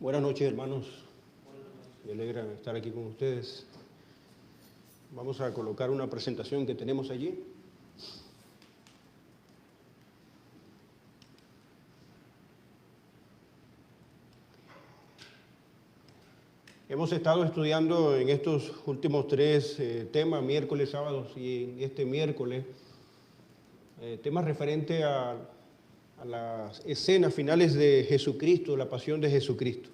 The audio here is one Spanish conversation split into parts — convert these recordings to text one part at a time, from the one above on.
Buenas noches, hermanos. Me alegra estar aquí con ustedes. Vamos a colocar una presentación que tenemos allí. Hemos estado estudiando en estos últimos tres temas, miércoles, sábados y este miércoles, temas referentes a las escenas finales de Jesucristo, la pasión de Jesucristo.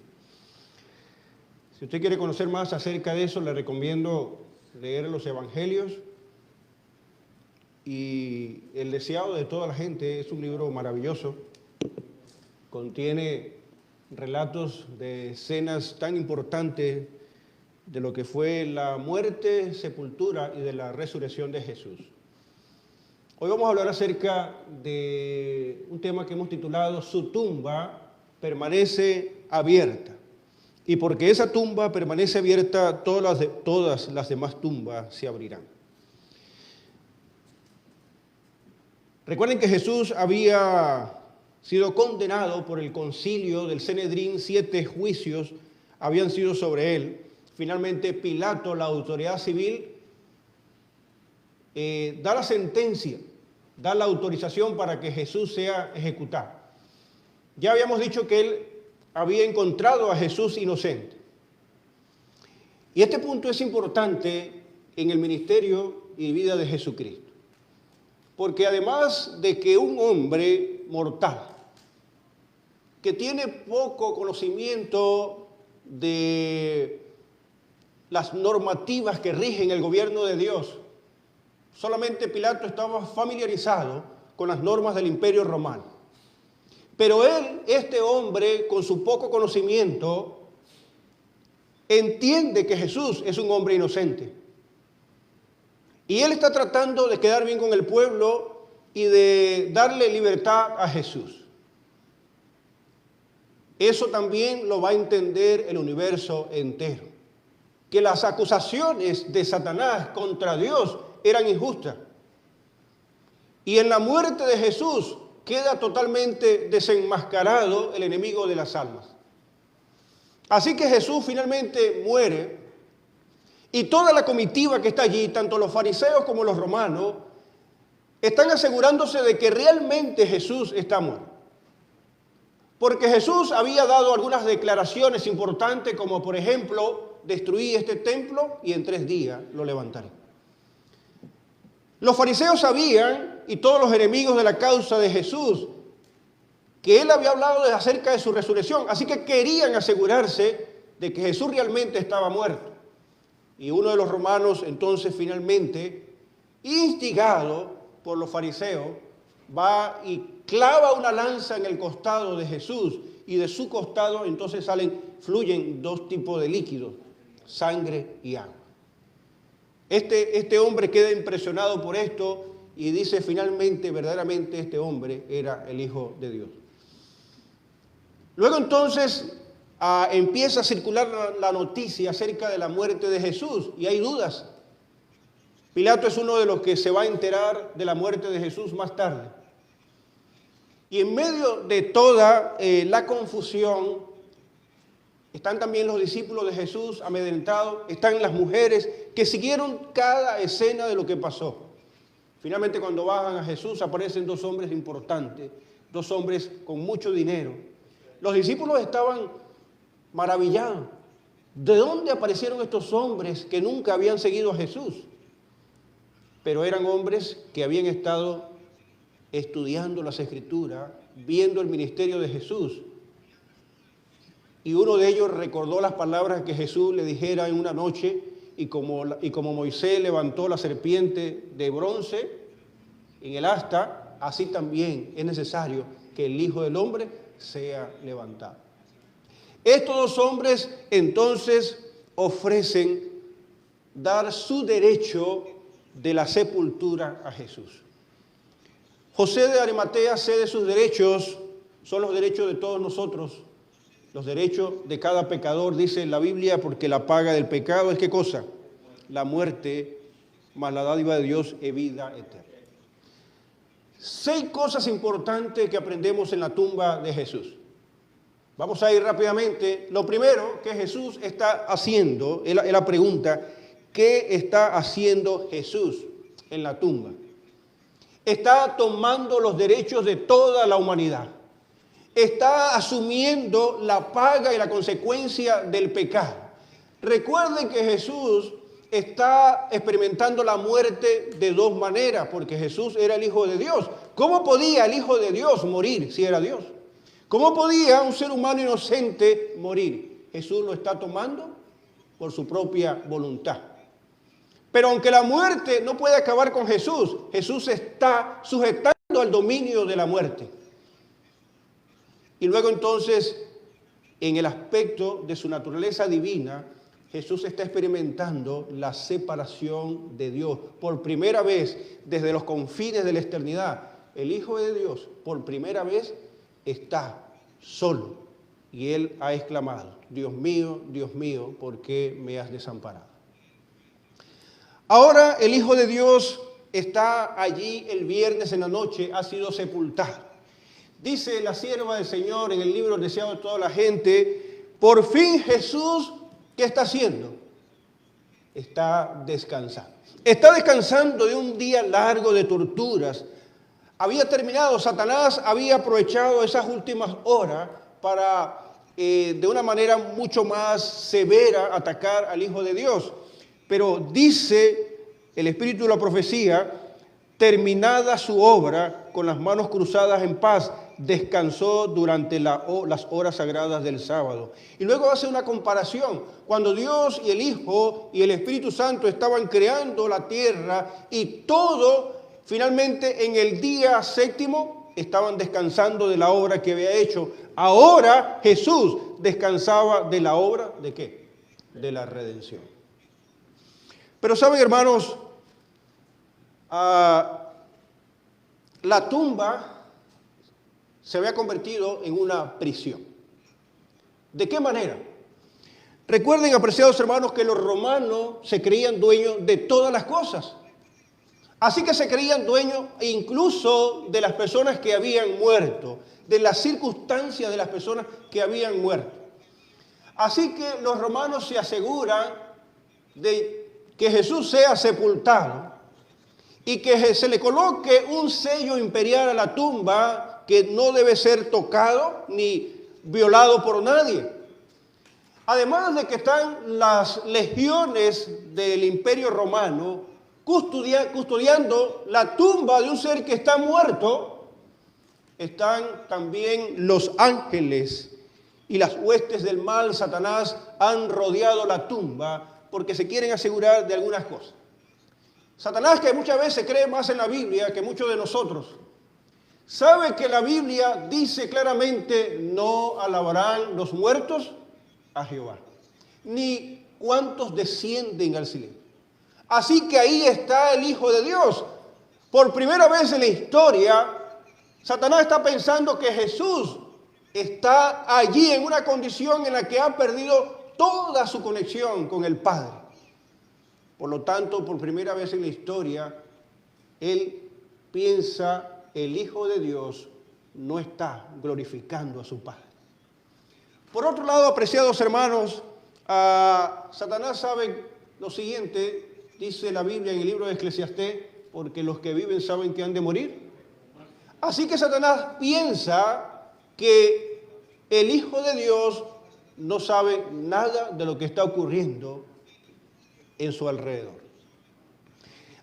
Si usted quiere conocer más acerca de eso, le recomiendo leer los evangelios y El deseado de toda la gente. Es un libro maravilloso, contiene relatos de escenas tan importantes de lo que fue la muerte, sepultura y de la resurrección de Jesús. Hoy vamos a hablar acerca de un tema que hemos titulado Su tumba permanece abierta. Y porque esa tumba permanece abierta, todas las demás tumbas se abrirán. Recuerden que Jesús había sido condenado por el concilio del Sanedrín. 7 juicios habían sido sobre él. Finalmente Pilato, la autoridad civil, da la sentencia, da la autorización para que Jesús sea ejecutado. Ya habíamos dicho que él había encontrado a Jesús inocente. Y este punto es importante en el ministerio y vida de Jesucristo. Porque además de que un hombre mortal, que tiene poco conocimiento de las normativas que rigen el gobierno de Dios, solamente Pilato estaba familiarizado con las normas del Imperio Romano. Pero él, este hombre, con su poco conocimiento, entiende que Jesús es un hombre inocente. Y él está tratando de quedar bien con el pueblo y de darle libertad a Jesús. Eso también lo va a entender el universo entero. Que las acusaciones de Satanás contra Dios eran injustas. Y en la muerte de Jesús queda totalmente desenmascarado el enemigo de las almas. Así que Jesús finalmente muere y toda la comitiva que está allí, tanto los fariseos como los romanos, están asegurándose de que realmente Jesús está muerto. Porque Jesús había dado algunas declaraciones importantes, como por ejemplo, destruí este templo y en 3 días lo levantaré. Los fariseos sabían, y todos los enemigos de la causa de Jesús, que él había hablado acerca de su resurrección, así que querían asegurarse de que Jesús realmente estaba muerto. Y uno de los romanos entonces finalmente, instigado por los fariseos, va y clava una lanza en el costado de Jesús, y de su costado entonces fluyen 2 tipos de líquidos, sangre y agua. Este hombre queda impresionado por esto y dice finalmente, verdaderamente este hombre era el Hijo de Dios. Luego entonces empieza a circular la noticia acerca de la muerte de Jesús y hay dudas. Pilato es uno de los que se va a enterar de la muerte de Jesús más tarde. Y en medio de toda la confusión, están también los discípulos de Jesús amedrentados, están las mujeres que siguieron cada escena de lo que pasó. Finalmente, cuando bajan a Jesús, aparecen 2 hombres importantes, 2 hombres con mucho dinero. Los discípulos estaban maravillados. ¿De dónde aparecieron estos hombres que nunca habían seguido a Jesús? Pero eran hombres que habían estado estudiando las Escrituras, viendo el ministerio de Jesús. Y uno de ellos recordó las palabras que Jesús le dijera en una noche, y como Moisés levantó la serpiente de bronce en el asta, así también es necesario que el Hijo del Hombre sea levantado. Estos 2 hombres entonces ofrecen dar su derecho de la sepultura a Jesús. José de Arimatea cede sus derechos, son los derechos de todos nosotros, los derechos de cada pecador, dice la Biblia, porque la paga del pecado es ¿qué cosa? La muerte, mas la dádiva de Dios es vida eterna. 6 cosas importantes que aprendemos en la tumba de Jesús. Vamos a ir rápidamente. Lo primero que Jesús está haciendo, es la pregunta, ¿qué está haciendo Jesús en la tumba? Está tomando los derechos de toda la humanidad. Está asumiendo la paga y la consecuencia del pecado. Recuerden que Jesús está experimentando la muerte de dos maneras, porque Jesús era el Hijo de Dios. ¿Cómo podía el Hijo de Dios morir si era Dios? ¿Cómo podía un ser humano inocente morir? Jesús lo está tomando por su propia voluntad. Pero aunque la muerte no puede acabar con Jesús, Jesús está sujetando al dominio de la muerte. Y luego entonces, en el aspecto de su naturaleza divina, Jesús está experimentando la separación de Dios. Por primera vez, desde los confines de la eternidad, el Hijo de Dios, por primera vez, está solo. Y Él ha exclamado, Dios mío, ¿por qué me has desamparado? Ahora el Hijo de Dios está allí el viernes en la noche, ha sido sepultado. Dice la sierva del Señor en el libro deseado de toda la gente, por fin Jesús, ¿qué está haciendo? Está descansando. Está descansando de un día largo de torturas. Había terminado, Satanás había aprovechado esas últimas horas para, de una manera mucho más severa, atacar al Hijo de Dios. Pero dice el Espíritu de la profecía, terminada su obra, con las manos cruzadas en paz, descansó durante las horas sagradas del sábado. Y luego hace una comparación. Cuando Dios y el Hijo y el Espíritu Santo estaban creando la tierra y todo, finalmente en el día séptimo estaban descansando de la obra que había hecho. Ahora Jesús descansaba de la obra ¿de qué? De la redención. Pero saben, hermanos, la tumba se había convertido en una prisión. ¿De qué manera? Recuerden, apreciados hermanos, que los romanos se creían dueños de todas las cosas. Así que se creían dueños incluso de las personas que habían muerto, de las circunstancias de las personas que habían muerto. Así que los romanos se aseguran de que Jesús sea sepultado y que se le coloque un sello imperial a la tumba que no debe ser tocado ni violado por nadie. Además de que están las legiones del Imperio Romano custodiando la tumba de un ser que está muerto, están también los ángeles y las huestes del mal, Satanás, han rodeado la tumba porque se quieren asegurar de algunas cosas. Satanás, que muchas veces cree más en la Biblia que muchos de nosotros, sabe que la Biblia dice claramente, no alabarán los muertos a Jehová, ni cuantos descienden al cielo. Así que ahí está el Hijo de Dios. Por primera vez en la historia, Satanás está pensando que Jesús está allí en una condición en la que ha perdido toda su conexión con el Padre. Por lo tanto, por primera vez en la historia, él piensa, el Hijo de Dios no está glorificando a su Padre. Por otro lado, apreciados hermanos, Satanás sabe lo siguiente, dice la Biblia en el libro de Eclesiastés, porque los que viven saben que han de morir. Así que Satanás piensa que el Hijo de Dios no sabe nada de lo que está ocurriendo en su alrededor.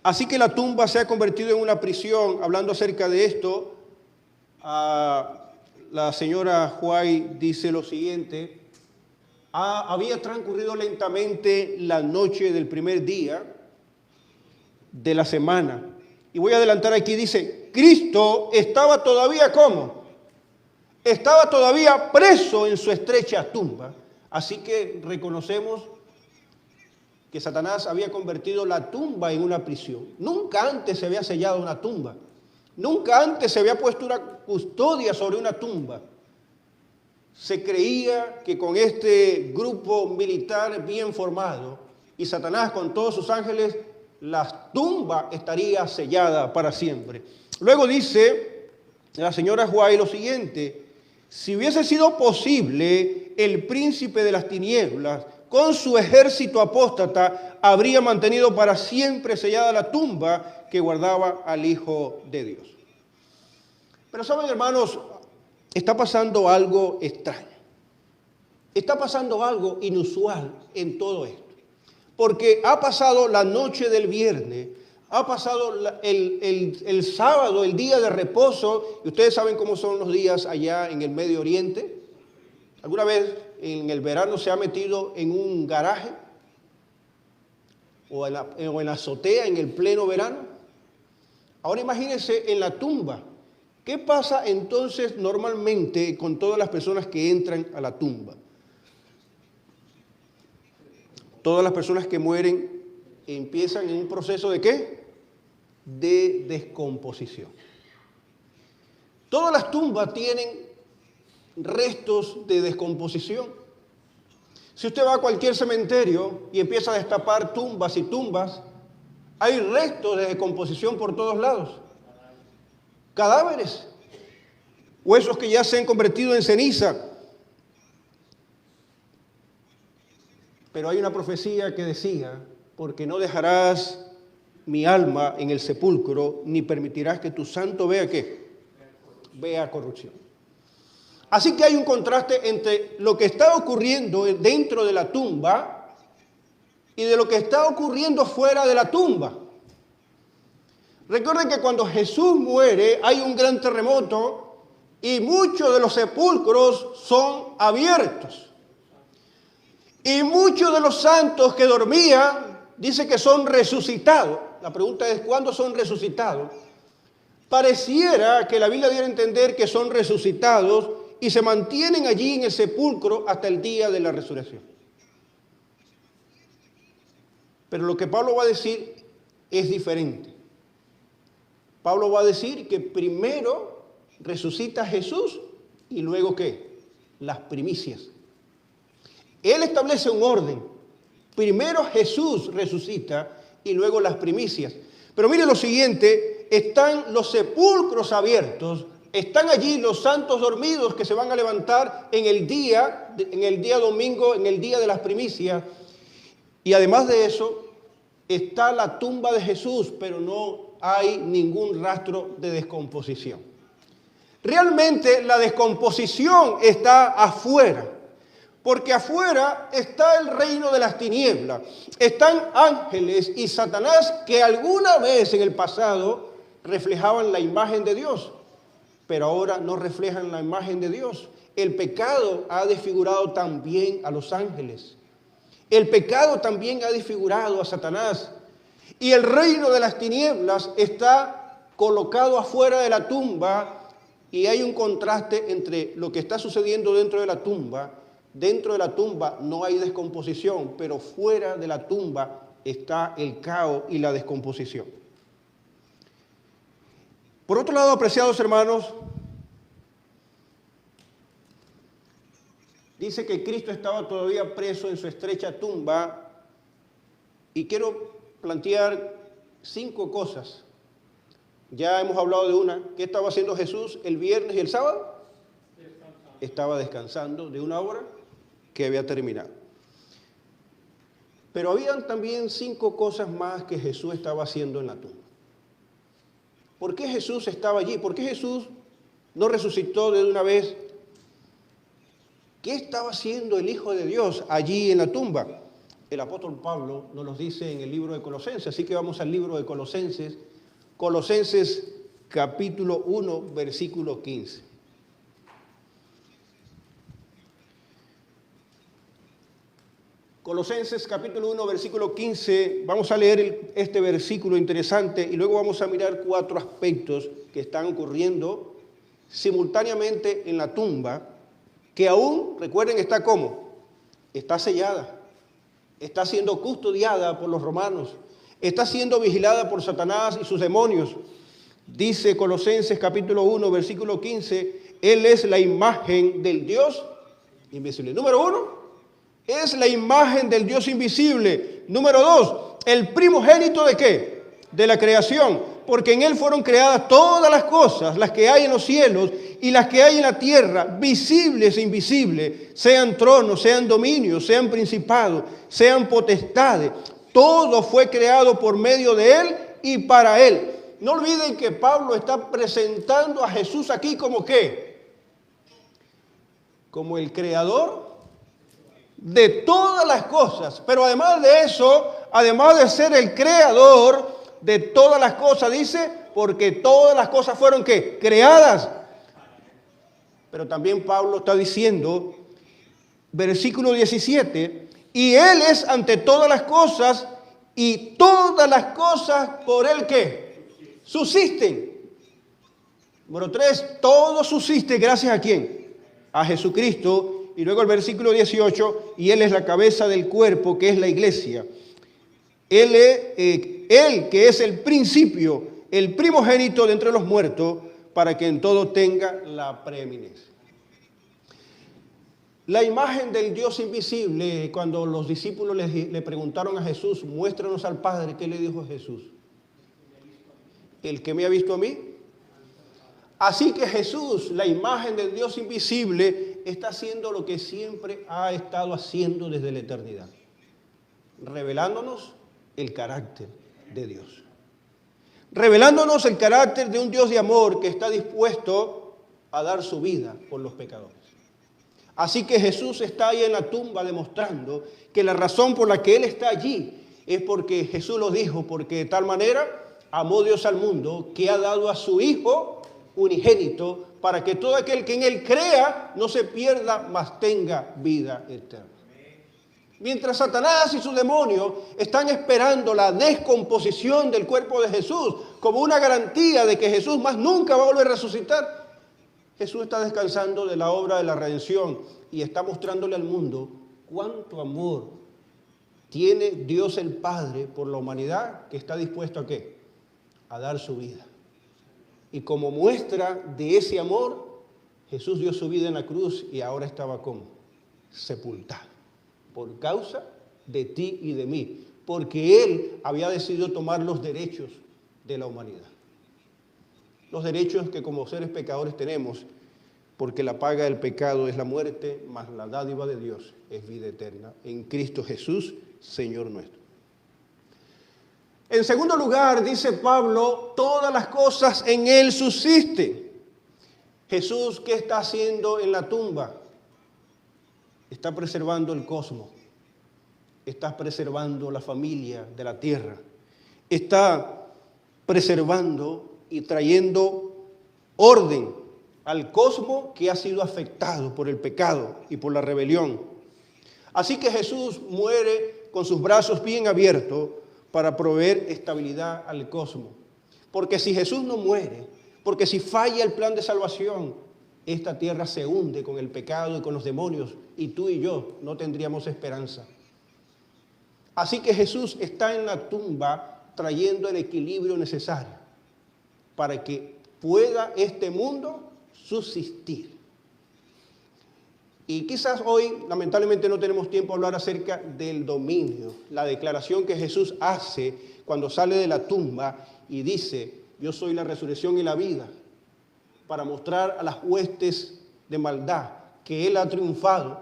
Así que la tumba se ha convertido en una prisión. Hablando acerca de esto, la señora White dice lo siguiente: había transcurrido lentamente la noche del primer día de la semana. Y voy a adelantar aquí, dice, Cristo estaba todavía ¿cómo? Estaba todavía preso en su estrecha tumba. Así que reconocemos que Satanás había convertido la tumba en una prisión. Nunca antes se había sellado una tumba. Nunca antes se había puesto una custodia sobre una tumba. Se creía que con este grupo militar bien formado y Satanás con todos sus ángeles, la tumba estaría sellada para siempre. Luego dice la señora White lo siguiente: Si hubiese sido posible, el príncipe de las tinieblas, con su ejército apóstata, habría mantenido para siempre sellada la tumba que guardaba al Hijo de Dios. Pero saben, hermanos, está pasando algo extraño. Está pasando algo inusual en todo esto. Porque ha pasado la noche del viernes, ha pasado el sábado, el día de reposo, y ustedes saben cómo son los días allá en el Medio Oriente. ¿Alguna vez en el verano se ha metido en un garaje o en la azotea en el pleno verano? Ahora imagínense en la tumba. ¿Qué pasa entonces normalmente con todas las personas que entran a la tumba? Todas las personas que mueren empiezan en un proceso ¿de qué? De descomposición. Todas las tumbas tienen restos de descomposición. Si usted va a cualquier cementerio y empieza a destapar tumbas y tumbas, hay restos de descomposición por todos lados. Cadáveres, huesos que ya se han convertido en ceniza. Pero hay una profecía que decía, porque no dejarás mi alma en el sepulcro, ni permitirás que tu santo vea ¿qué? Vea corrupción. Así que hay un contraste entre lo que está ocurriendo dentro de la tumba y de lo que está ocurriendo fuera de la tumba. Recuerden que cuando Jesús muere hay un gran terremoto y muchos de los sepulcros son abiertos. Y muchos de los santos que dormían, dice que son resucitados. La pregunta es, ¿cuándo son resucitados? Pareciera que la Biblia diera a entender que son resucitados y se mantienen allí en el sepulcro hasta el día de la resurrección. Pero lo que Pablo va a decir es diferente. Pablo va a decir que primero resucita Jesús y luego ¿qué? Las primicias. Él establece un orden. Primero Jesús resucita y luego las primicias. Pero mire lo siguiente, están los sepulcros abiertos, están allí los santos dormidos que se van a levantar en el día domingo, en el día de las primicias. Y además de eso, está la tumba de Jesús, pero no hay ningún rastro de descomposición. Realmente la descomposición está afuera. Porque afuera está el reino de las tinieblas. Están ángeles y Satanás que alguna vez en el pasado reflejaban la imagen de Dios, pero ahora no reflejan la imagen de Dios. El pecado ha desfigurado también a los ángeles. El pecado también ha desfigurado a Satanás. Y el reino de las tinieblas está colocado afuera de la tumba y hay un contraste entre lo que está sucediendo dentro de la tumba. Dentro de la tumba no hay descomposición, pero fuera de la tumba está el caos y la descomposición. Por otro lado, apreciados hermanos, dice que Cristo estaba todavía preso en su estrecha tumba y quiero plantear 5 cosas. Ya hemos hablado de una. ¿Qué estaba haciendo Jesús el viernes y el sábado? Estaba descansando de una obra que había terminado. Pero habían también 5 cosas más que Jesús estaba haciendo en la tumba. ¿Por qué Jesús estaba allí? ¿Por qué Jesús no resucitó de una vez? ¿Qué estaba haciendo el Hijo de Dios allí en la tumba? El apóstol Pablo nos lo dice en el libro de Colosenses, así que vamos al libro de Colosenses, Colosenses capítulo 1, versículo 15. Colosenses capítulo 1, versículo 15, vamos a leer este versículo interesante y luego vamos a mirar 4 aspectos que están ocurriendo simultáneamente en la tumba, que aún, recuerden, está ¿cómo? Está sellada, está siendo custodiada por los romanos, está siendo vigilada por Satanás y sus demonios. Dice Colosenses capítulo 1, versículo 15, Él es la imagen del Dios invisible. Número 1. Es la imagen del Dios invisible. Número 2, el primogénito ¿de qué? De la creación. porque en Él fueron creadas todas las cosas, las que hay en los cielos y las que hay en la tierra, visibles e invisibles, sean tronos, sean dominios, sean principados, sean potestades. Todo fue creado por medio de Él y para Él. No olviden que Pablo está presentando a Jesús aquí como ¿qué? Como el creador de todas las cosas. Pero además de eso, además de ser el creador de todas las cosas, dice, porque todas las cosas fueron ¿qué? Creadas. Pero también Pablo está diciendo, versículo 17, y Él es ante todas las cosas, y todas las cosas por Él ¿qué? Subsisten. Número 3, todo subsiste gracias a ¿quién? A Jesucristo. Y luego el versículo 18, y Él es la cabeza del cuerpo, que es la iglesia. Él que es el principio, el primogénito de entre los muertos, para que en todo tenga la preeminencia. La imagen del Dios invisible, cuando los discípulos le preguntaron a Jesús, muéstranos al Padre, ¿qué le dijo Jesús? El que me ha visto a mí. Así que Jesús, la imagen del Dios invisible, está haciendo lo que siempre ha estado haciendo desde la eternidad, revelándonos el carácter de Dios, revelándonos el carácter de un Dios de amor que está dispuesto a dar su vida por los pecadores. Así que Jesús está ahí en la tumba demostrando que la razón por la que Él está allí es porque Jesús lo dijo, porque de tal manera amó Dios al mundo que ha dado a su Hijo unigénito para que todo aquel que en Él crea no se pierda, mas tenga vida eterna. Mientras Satanás y sus demonios están esperando la descomposición del cuerpo de Jesús como una garantía de que Jesús más nunca va a volver a resucitar, Jesús está descansando de la obra de la redención y está mostrándole al mundo cuánto amor tiene Dios el Padre por la humanidad, que está dispuesto ¿a qué? A dar su vida. Y como muestra de ese amor, Jesús dio su vida en la cruz y ahora estaba como sepultado por causa de ti y de mí, porque Él había decidido tomar los derechos de la humanidad. Los derechos que como seres pecadores tenemos, porque la paga del pecado es la muerte, mas la dádiva de Dios es vida eterna en Cristo Jesús, Señor nuestro. En segundo lugar, dice Pablo, todas las cosas en Él subsisten. Jesús, ¿qué está haciendo en la tumba? Está preservando el cosmos, está preservando la familia de la tierra, está preservando y trayendo orden al cosmos que ha sido afectado por el pecado y por la rebelión. Así que Jesús muere con sus brazos bien abiertos para proveer estabilidad al cosmos. Porque si Jesús no muere, porque si falla el plan de salvación, esta tierra se hunde con el pecado y con los demonios, y tú y yo no tendríamos esperanza. Así que Jesús está en la tumba trayendo el equilibrio necesario para que pueda este mundo subsistir. Y quizás hoy, lamentablemente, no tenemos tiempo a hablar acerca del dominio, la declaración que Jesús hace cuando sale de la tumba y dice, yo soy la resurrección y la vida, para mostrar a las huestes de maldad que Él ha triunfado.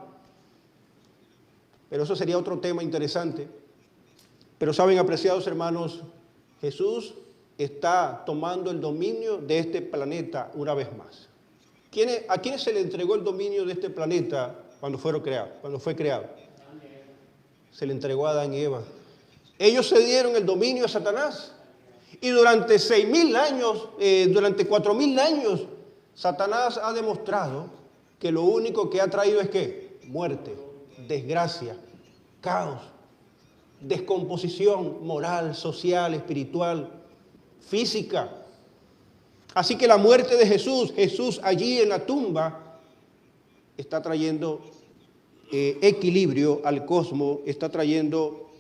Pero eso sería otro tema interesante. Pero saben, apreciados hermanos, Jesús está tomando el dominio de este planeta una vez más. ¿A quiénes se le entregó el dominio de este planeta cuando fue creado? Se le entregó a Adán y Eva. Ellos se dieron el dominio a Satanás. Y durante 6.000 años, durante 4.000 años, Satanás ha demostrado que lo único que ha traído es ¿qué? Muerte, desgracia, caos, descomposición moral, social, espiritual, física. Así que la muerte de Jesús allí en la tumba, está trayendo equilibrio al cosmos, está trayendo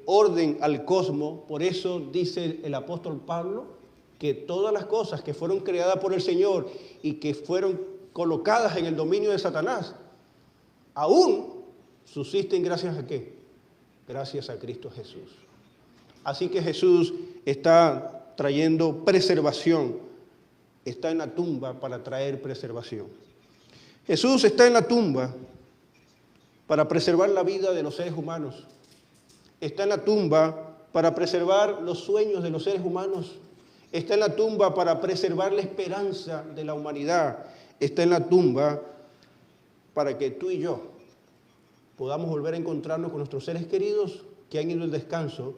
orden al cosmos. Por eso dice el apóstol Pablo que todas las cosas que fueron creadas por el Señor y que fueron colocadas en el dominio de Satanás, aún subsisten gracias a ¿qué? Gracias a Cristo Jesús. Así que Jesús está trayendo preservación. Está en la tumba para traer preservación. Jesús está en la tumba para preservar la vida de los seres humanos. Está en la tumba para preservar los sueños de los seres humanos. Está en la tumba para preservar la esperanza de la humanidad. Está en la tumba para que tú y yo podamos volver a encontrarnos con nuestros seres queridos que han ido al descanso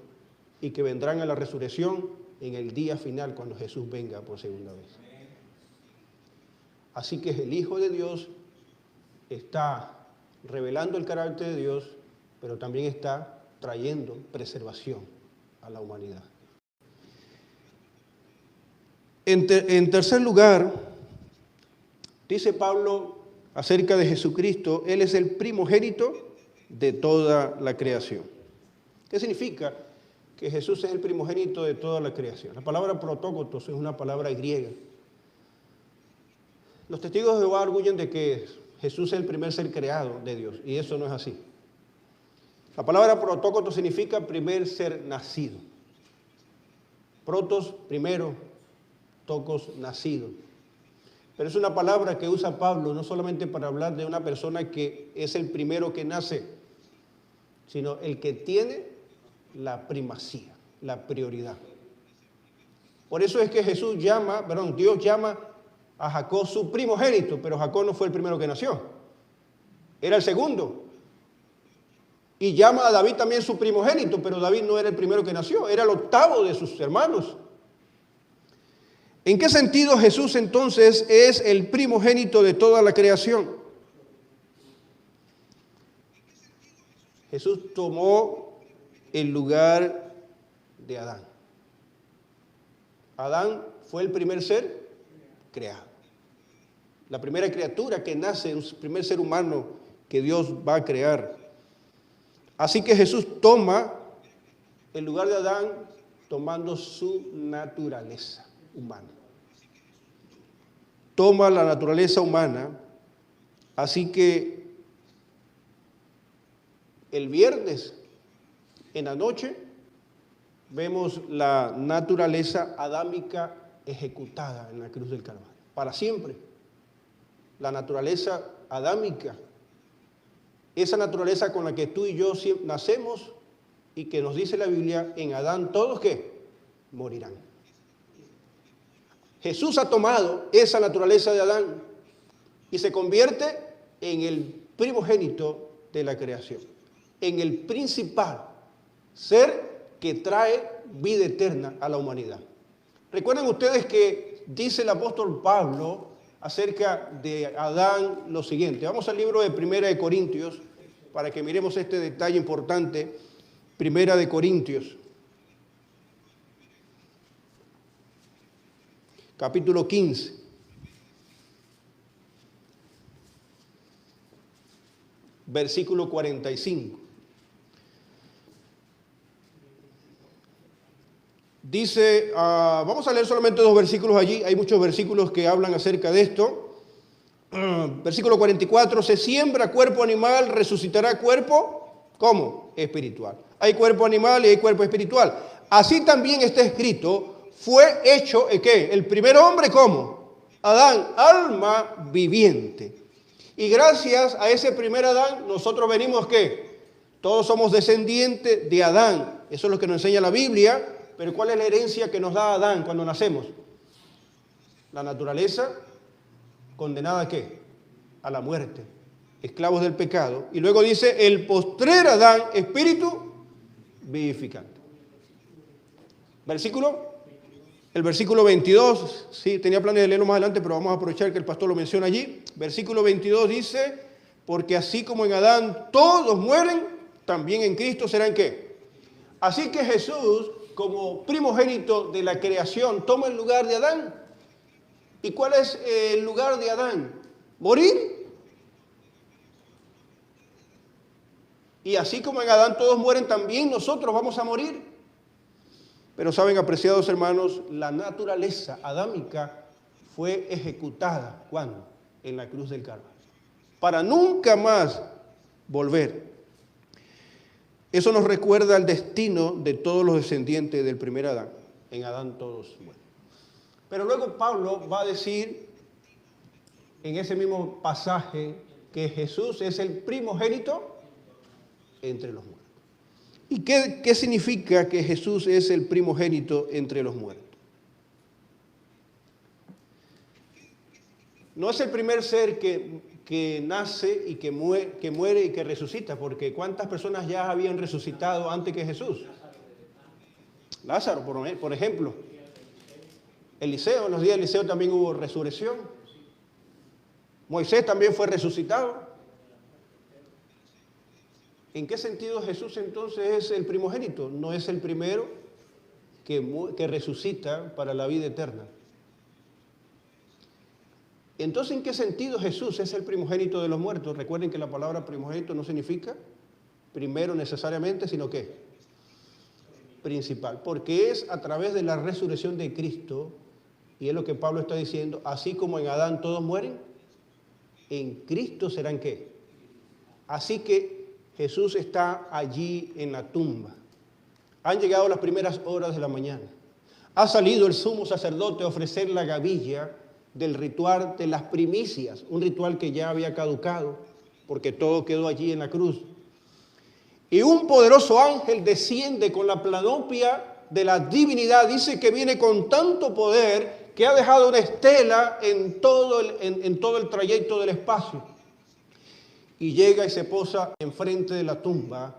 y que vendrán a la resurrección en el día final cuando Jesús venga por segunda vez. Así que el Hijo de Dios está revelando el carácter de Dios, pero también está trayendo preservación a la humanidad. En tercer lugar, dice Pablo acerca de Jesucristo, Él es el primogénito de toda la creación. ¿Qué significa? Que Jesús es el primogénito de toda la creación. La palabra protócotos es una palabra griega. Los testigos de Jehová arguyen de que Jesús es el primer ser creado de Dios, y eso no es así. La palabra protócoto significa primer ser nacido. Protos, primero, tocos, nacido. Pero es una palabra que usa Pablo no solamente para hablar de una persona que es el primero que nace, sino el que tiene la primacía, la prioridad. Por eso es que Dios llama a Jacob su primogénito, pero Jacob no fue el primero que nació, era el segundo. Y llama a David también su primogénito, pero David no era el primero que nació, era el octavo de sus hermanos. ¿En qué sentido Jesús entonces es el primogénito de toda la creación? Jesús tomó el lugar de Adán. Adán fue el primer ser creado. La primera criatura que nace, el primer ser humano que Dios va a crear. Así que Jesús toma el lugar de Adán tomando su naturaleza humana. Toma la naturaleza humana, así que el viernes en la noche vemos la naturaleza adámica ejecutada en la cruz del Calvario. Para siempre. La naturaleza adámica, esa naturaleza con la que tú y yo nacemos y que nos dice la Biblia, en Adán todos ¿qué? Morirán. Jesús ha tomado esa naturaleza de Adán y se convierte en el primogénito de la creación, en el principal ser que trae vida eterna a la humanidad. Recuerden ustedes que dice el apóstol Pablo acerca de Adán lo siguiente. Vamos al libro de Primera de Corintios para que miremos este detalle importante. Primera de Corintios, capítulo 15. Versículo 45. Dice, vamos a leer solamente 2 versículos allí, hay muchos versículos que hablan acerca de esto. Versículo 44, se siembra cuerpo animal, resucitará cuerpo, ¿cómo? Espiritual. Hay cuerpo animal y hay cuerpo espiritual. Así también está escrito, fue hecho, ¿qué? El primer hombre, ¿cómo? Adán, alma viviente. Y gracias a ese primer Adán, nosotros venimos, ¿qué? Todos somos descendientes de Adán. Eso es lo que nos enseña la Biblia. Pero ¿cuál es la herencia que nos da Adán cuando nacemos? La naturaleza condenada ¿a qué? A la muerte, esclavos del pecado. Y luego dice, el postrer Adán, espíritu vivificante. El versículo 22, sí, tenía planes de leerlo más adelante, pero vamos a aprovechar que el pastor lo menciona allí. Versículo 22 dice, porque así como en Adán todos mueren, también en Cristo serán ¿qué? Así que Jesús, como primogénito de la creación, toma el lugar de Adán. ¿Y cuál es el lugar de Adán? Morir. Y así como en Adán todos mueren, también nosotros vamos a morir. Pero saben, apreciados hermanos, la naturaleza adámica fue ejecutada, ¿cuándo? En la cruz del Calvario. Para nunca más volver. Eso nos recuerda el destino de todos los descendientes del primer Adán. en Adán todos mueren. Pero luego Pablo va a decir en ese mismo pasaje que Jesús es el primogénito entre los muertos. ¿Y qué significa que Jesús es el primogénito entre los muertos? No es el primer ser que nace y que muere y que resucita, porque ¿cuántas personas ya habían resucitado antes que Jesús? Lázaro, por ejemplo. Eliseo, en los días de Eliseo también hubo resurrección. Moisés también fue resucitado. ¿En qué sentido Jesús entonces es el primogénito? No es el primero que resucita para la vida eterna. Entonces, ¿en qué sentido Jesús es el primogénito de los muertos? Recuerden que la palabra primogénito no significa primero necesariamente, sino ¿qué? Principal. Porque es a través de la resurrección de Cristo, y es lo que Pablo está diciendo, así como en Adán todos mueren, en Cristo serán ¿qué? Así que Jesús está allí en la tumba. Han llegado las primeras horas de la mañana. Ha salido el sumo sacerdote a ofrecer la gavilla del ritual de las primicias, un ritual que ya había caducado, porque todo quedó allí en la cruz. Y un poderoso ángel desciende con la planopia de la divinidad, dice que viene con tanto poder que ha dejado una estela en todo el trayecto del espacio. Y llega y se posa enfrente de la tumba.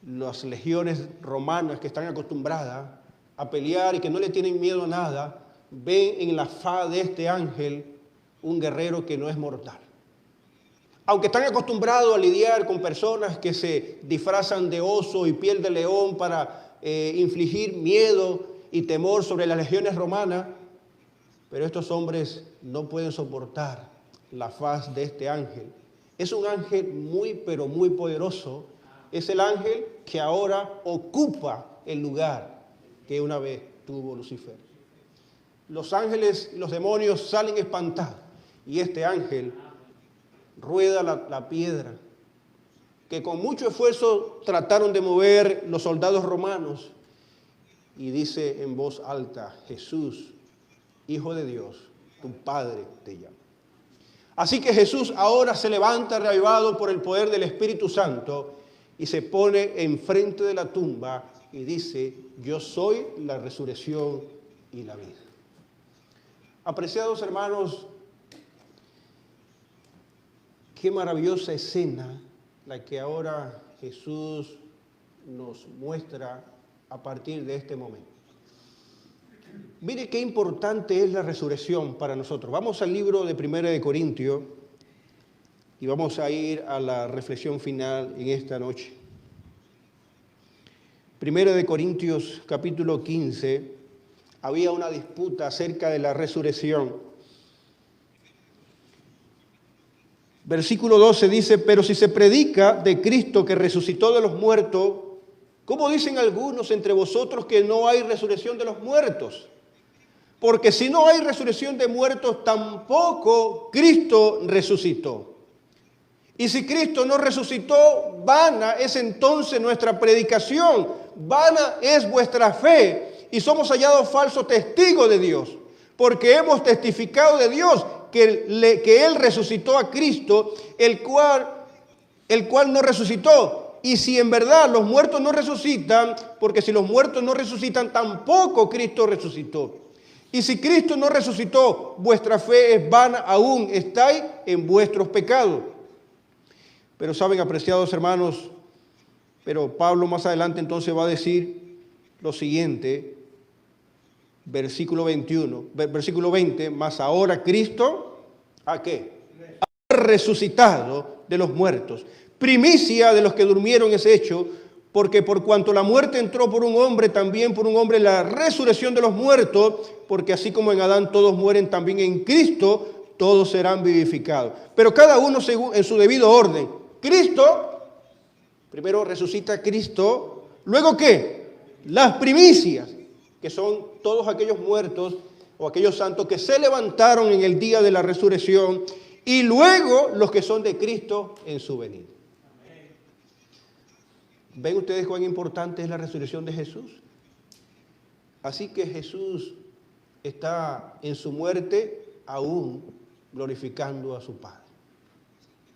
Las legiones romanas que están acostumbradas a pelear y que no le tienen miedo a nada, ven en la faz de este ángel un guerrero que no es mortal. Aunque están acostumbrados a lidiar con personas que se disfrazan de oso y piel de león para infligir miedo y temor sobre las legiones romanas, pero estos hombres no pueden soportar la faz de este ángel. Es un ángel muy, pero muy poderoso. Es el ángel que ahora ocupa el lugar que una vez tuvo Lucifer. Los ángeles y los demonios salen espantados y este ángel rueda la piedra que con mucho esfuerzo trataron de mover los soldados romanos y dice en voz alta: Jesús, Hijo de Dios, tu Padre te llama. Así que Jesús ahora se levanta reavivado por el poder del Espíritu Santo y se pone enfrente de la tumba y dice: yo soy la resurrección y la vida. Apreciados hermanos, qué maravillosa escena la que ahora Jesús nos muestra a partir de este momento. Mire qué importante es la resurrección para nosotros. Vamos al libro de 1 de Corintios y vamos a ir a la reflexión final en esta noche. 1 de Corintios capítulo 15, había una disputa acerca de la resurrección. Versículo 12 dice: pero si se predica de Cristo que resucitó de los muertos, ¿cómo dicen algunos entre vosotros que no hay resurrección de los muertos? Porque si no hay resurrección de muertos, tampoco Cristo resucitó. Y si Cristo no resucitó, vana es entonces nuestra predicación, vana es vuestra fe, y somos hallados falsos testigos de Dios, porque hemos testificado de Dios que Él resucitó a Cristo, el cual no resucitó. Y si en verdad los muertos no resucitan, porque si los muertos no resucitan, tampoco Cristo resucitó. Y si Cristo no resucitó, vuestra fe es vana, aún estáis en vuestros pecados. Pero saben, apreciados hermanos, pero Pablo más adelante entonces va a decir lo siguiente, versículo 20, mas ahora Cristo, ¿a qué? Ha resucitado de los muertos. Primicia de los que durmieron es hecho, porque por cuanto la muerte entró por un hombre, también por un hombre la resurrección de los muertos, porque así como en Adán todos mueren, también en Cristo todos serán vivificados. Pero cada uno en su debido orden. Cristo, primero resucita Cristo, luego ¿qué? Las primicias, que son todos aquellos muertos o aquellos santos que se levantaron en el día de la resurrección, y luego los que son de Cristo en su venida. ¿Ven ustedes cuán importante es la resurrección de Jesús? Así que Jesús está en su muerte aún glorificando a su Padre.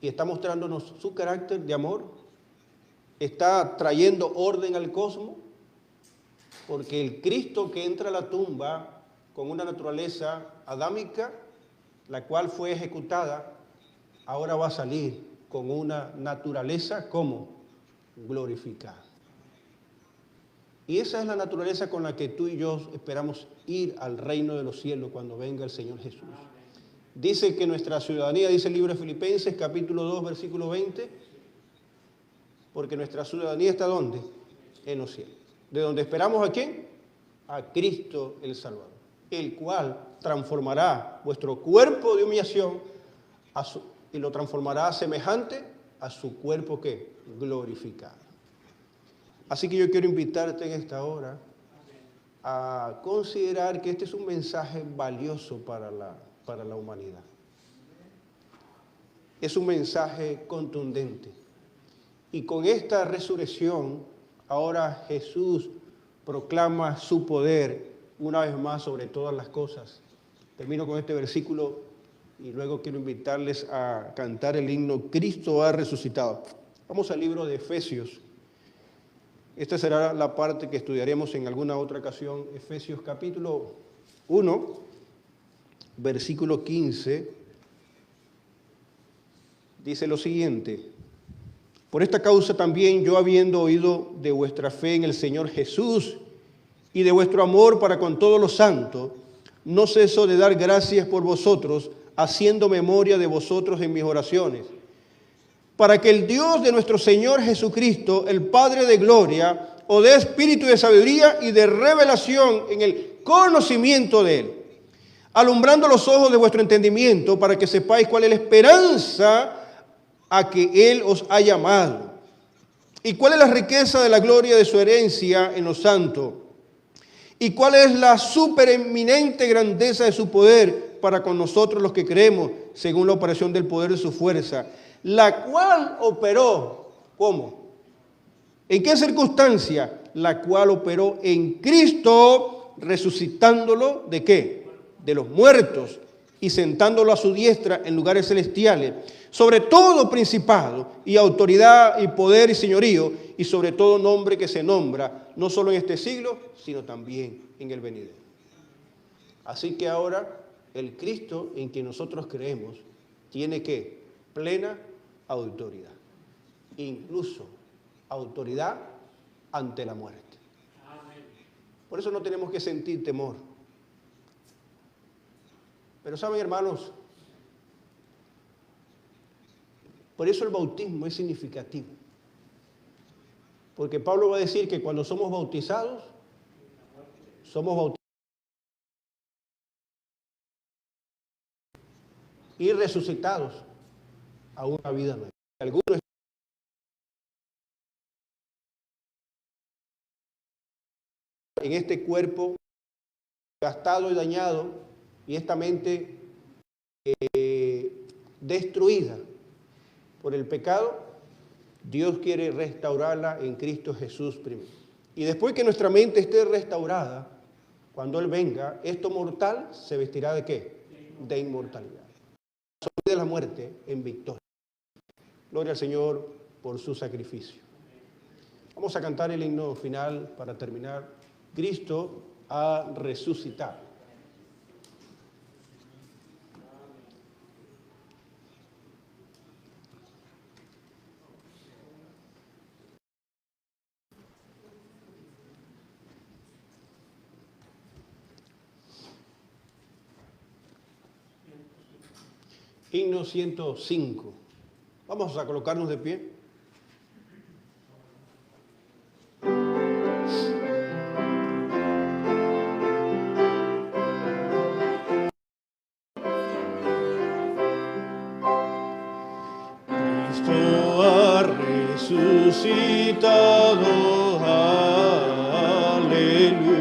Y está mostrándonos su carácter de amor, está trayendo orden al cosmos, porque el Cristo que entra a la tumba con una naturaleza adámica, la cual fue ejecutada, ahora va a salir con una naturaleza como glorificada. Y esa es la naturaleza con la que tú y yo esperamos ir al reino de los cielos cuando venga el Señor Jesús. Dice que nuestra ciudadanía, dice el libro de Filipenses, capítulo 2, versículo 20, porque nuestra ciudadanía está ¿dónde? En los cielos. ¿De donde esperamos a quién? A Cristo el Salvador, el cual transformará vuestro cuerpo de humillación y lo transformará semejante a su cuerpo ¿qué? Glorificado. Así que yo quiero invitarte en esta hora a considerar que este es un mensaje valioso para la humanidad. Es un mensaje contundente. Y con esta resurrección, ahora Jesús proclama su poder una vez más sobre todas las cosas. Termino con este versículo y luego quiero invitarles a cantar el himno Cristo ha resucitado. Vamos al libro de Efesios. Esta será la parte que estudiaremos en alguna otra ocasión. Efesios capítulo 1, versículo 15, dice lo siguiente: por esta causa también yo, habiendo oído de vuestra fe en el Señor Jesús y de vuestro amor para con todos los santos, no ceso de dar gracias por vosotros, haciendo memoria de vosotros en mis oraciones, para que el Dios de nuestro Señor Jesucristo, el Padre de gloria, os dé espíritu de sabiduría y de revelación en el conocimiento de Él, alumbrando los ojos de vuestro entendimiento, para que sepáis cuál es la esperanza a que Él os ha llamado, y cuál es la riqueza de la gloria de su herencia en los santos, y cuál es la supereminente grandeza de su poder para con nosotros los que creemos, según la operación del poder de su fuerza, la cual operó, ¿cómo? ¿En qué circunstancia? La cual operó en Cristo, resucitándolo, ¿de qué? De los muertos, y sentándolo a su diestra en lugares celestiales, sobre todo principado y autoridad y poder y señorío, y sobre todo nombre que se nombra, no solo en este siglo, sino también en el venidero. Así que ahora el Cristo en quien nosotros creemos tiene ¿qué? Plena autoridad, incluso autoridad ante la muerte. Por eso no tenemos que sentir temor. Pero saben, hermanos, por eso el bautismo es significativo. Porque Pablo va a decir que cuando somos bautizados y resucitados a una vida nueva. Algunos en este cuerpo gastado y dañado y esta mente destruida por el pecado, Dios quiere restaurarla en Cristo Jesús primero. Y después que nuestra mente esté restaurada, cuando Él venga, esto mortal se vestirá ¿de qué? De inmortalidad. De la muerte en victoria. Gloria al Señor por su sacrificio. Vamos a cantar el himno final para terminar. Cristo ha resucitado. Himno 105. Vamos a colocarnos de pie. Cristo ha resucitado, aleluya,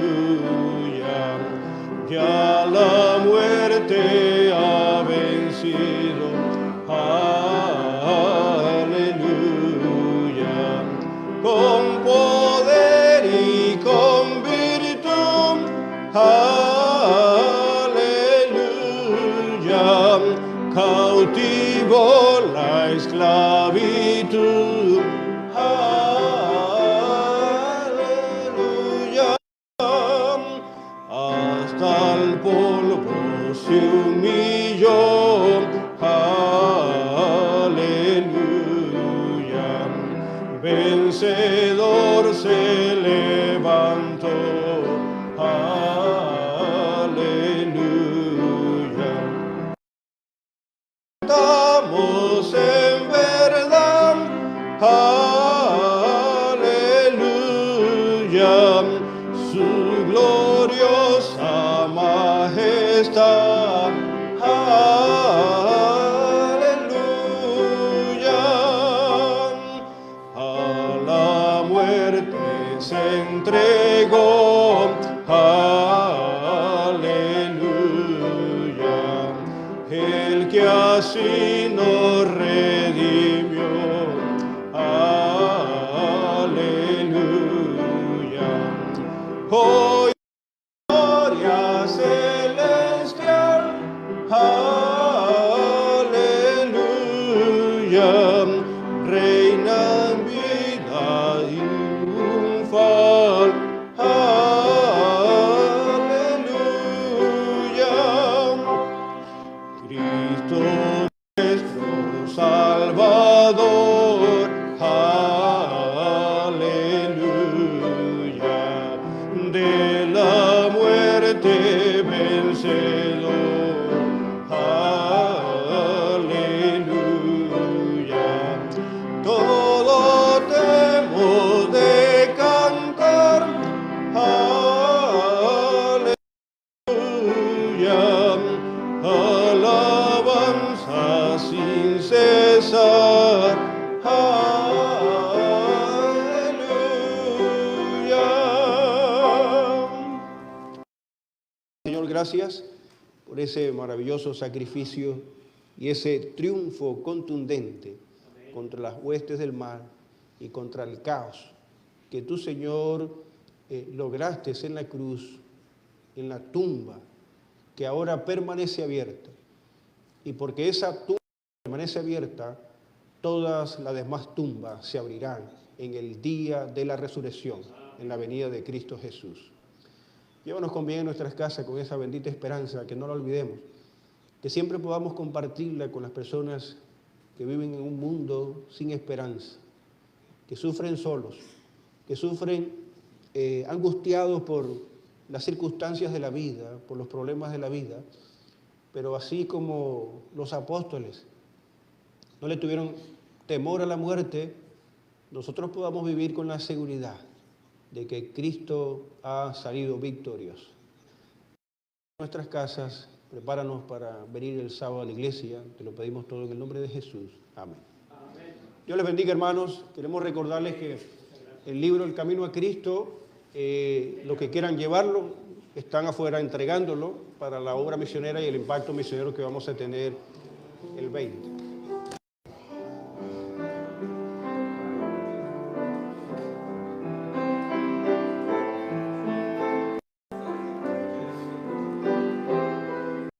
ya la muerte ha vencido, aleluya, con poder y con virtud cautivó la esclavitud. Aleluya. Hasta el polvo se humilló. Aleluya. Vencedor se levantó. Aleluya. Estamos en verdad. Aleluya. Su gloriosa majestad. Aleluya. A la muerte se entregó. Aleluya. El que así nos redimió. Aleluya. Hoy gloria celestial. Aleluya. Reina en vida triunfal. Aleluya. Cristo nuestro Salvador. Aleluya. De la muerte vencedor. Aleluya. Todo hemos de cantar. Aleluya. Alabanza sin cesar. Aleluya. Señor, gracias por ese maravilloso sacrificio y ese triunfo contundente contra las huestes del mal y contra el caos que tú, Señor, lograste en la cruz, en la tumba, que ahora permanece abierta. Y porque esa tumba permanece abierta, todas las demás tumbas se abrirán en el día de la resurrección, en la venida de Cristo Jesús. Llévanos con bien en nuestras casas con esa bendita esperanza, que no la olvidemos, que siempre podamos compartirla con las personas que viven en un mundo sin esperanza, que sufren solos, que sufren angustiados por las circunstancias de la vida, por los problemas de la vida, pero así como los apóstoles no le tuvieron temor a la muerte, nosotros podamos vivir con la seguridad de que Cristo ha salido victorioso. En nuestras casas, prepáranos para venir el sábado a la iglesia, te lo pedimos todo en el nombre de Jesús. Amén. Amén. Dios les bendiga, hermanos. Queremos recordarles que el libro El Camino a Cristo, los que quieran llevarlo, están afuera entregándolo para la obra misionera y el impacto misionero que vamos a tener el 20.